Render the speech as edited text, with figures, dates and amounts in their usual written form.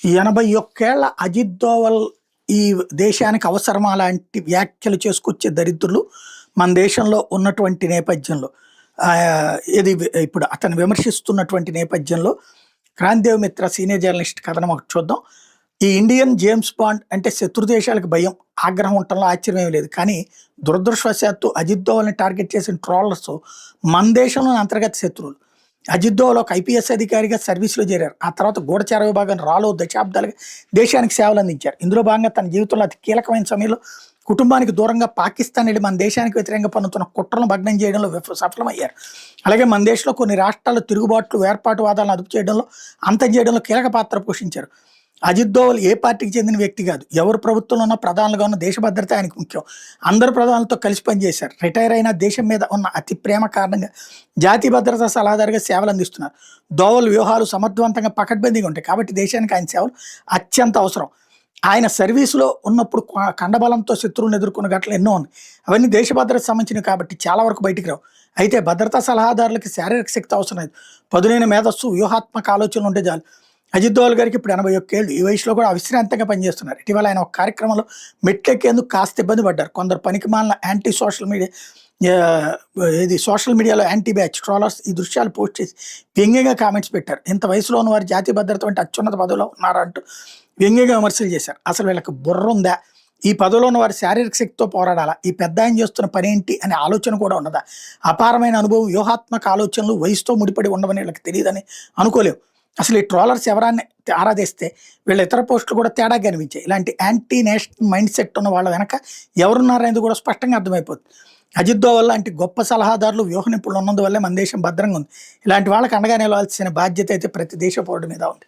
81 ఏళ్ల అజిత్ దోవల్ ఈ దేశానికి అవసరమా లాంటి వ్యాఖ్యలు చేసుకొచ్చే దరిద్రులు మన దేశంలో ఉన్నటువంటి నేపథ్యంలో ఇది ఇప్పుడు అతను విమర్శిస్తున్నటువంటి నేపథ్యంలో క్రాంతిదేవ్ మిత్ర సీనియర్ జర్నలిస్ట్ కథనం ఒకటి చూద్దాం. ఈ ఇండియన్ జేమ్స్ బాండ్ అంటే శత్రు దేశాలకు భయం, ఆగ్రహం ఉండటంలో ఆశ్చర్యం లేదు. కానీ దురదృష్టవశాత్తు అజిత్ దోవల్ని టార్గెట్ చేసిన ట్రోలర్స్ మన దేశంలోని అంతర్గత శత్రువులు. అజిత్ దోవల్ ఒక ఐపీఎస్ అధికారిగా సర్వీస్లో చేరారు. ఆ తర్వాత గూఢచార విభాగం రాలో దశాబ్దాలుగా దేశానికి సేవలు అందించారు. ఇందులో భాగంగా తన జీవితంలో అతి కీలకమైన సమయంలో కుటుంబానికి దూరంగా పాకిస్తాన్ వెళ్ళి మన దేశానికి వ్యతిరేకంగా పన్నుతున్న కుట్రలను భగ్నం చేయడంలో సఫలమయ్యారు. అలాగే మన దేశంలో కొన్ని రాష్ట్రాల్లో తిరుగుబాట్లు, వేర్పాటువాదాలను అదుపు చేయడంలో, అంతం చేయడంలో కీలక పాత్ర పోషించారు. అజిత్ దోవల్ ఏ పార్టీకి చెందిన వ్యక్తి కాదు. ఎవరు ప్రభుత్వంలో ఉన్న ప్రధానులుగా ఉన్న దేశ భద్రత ఆయనకు ముఖ్యం. అందరు ప్రధానులతో కలిసి పనిచేశారు. రిటైర్ అయిన దేశం మీద ఉన్న అతి ప్రేమ కారణంగా జాతీయ భద్రతా సలహాదారుగా సేవలు అందిస్తున్నారు. దోవల్ వ్యూహాలు సమర్థవంతంగా పకడ్బందీగా ఉంటాయి. కాబట్టి దేశానికి ఆయన సేవలు అత్యంత అవసరం. ఆయన సర్వీసులో ఉన్నప్పుడు కండబలంతో శత్రువులను ఎదుర్కొన్న ఘటనలు ఎన్నో ఉన్నాయి. అవన్నీ దేశ భద్రత సంబంధించినవి కాబట్టి చాలా వరకు బయటికి రావు. అయితే భద్రతా సలహాదారులకి శారీరక శక్తి అవసరం లేదు. పదునైన మేధస్సు, వ్యూహాత్మక ఆలోచనలు ఉంటే చాలు. అజిత్ దోవల్ గారికి ఇప్పుడు 81 ఏళ్ళు. ఈ వయసులో కూడా అవిశ్రాంతంగా పనిచేస్తున్నారు. ఇటీవల ఆయన ఒక కార్యక్రమంలో మెట్లెక్కేందుకు కాస్త ఇబ్బంది పడ్డారు. కొందరు పనికిమాలిన సోషల్ మీడియాలో యాంటీ బ్యాచ్ ట్రోలర్స్ ఈ దృశ్యాలు పోస్ట్ చేసి వ్యంగ్యంగా కామెంట్స్ పెట్టారు. ఇంత వయసులో ఉన్న వారు జాతీయ భద్రత వంటి అత్యున్నత పదవిలో ఉన్నారంటూ వ్యంగ్యంగా విమర్శలు చేశారు. అసలు వీళ్ళకి బుర్ర ఉందా? ఈ పదవిలో ఉన్న వారి శారీరక శక్తితో పోరాడాలా? ఈ పెద్ద ఆయన చేస్తున్న పని ఏంటి అనే ఆలోచన కూడా ఉన్నదా? అపారమైన అనుభవం, వ్యూహాత్మక ఆలోచనలు వయసుతో ముడిపడి ఉండవని వీళ్ళకి తెలియదని అనుకోలేవు. అసలు ఈ ట్రోలర్స్ ఎవరాన్ని ఆరాధిస్తే వీళ్ళ ఇతర పోస్టులు కూడా తేడా కనిపించాయి. ఇలాంటి యాంటీ నేషనల్ మైండ్ సెట్ ఉన్న వాళ్ళ వెనక ఎవరున్నారనేది కూడా స్పష్టంగా అర్థమైపోతుంది. అజిత్ దోవల్ లాంటి గొప్ప సలహాదారులు, వ్యూహ నిపుణులు ఉన్నందువల్లే మన దేశం భద్రంగా ఉంది. ఇలాంటి వాళ్ళకి అండగా నిలవాల్సిన బాధ్యత అయితే ప్రతి దేశ పౌరుడి మీద ఉంది.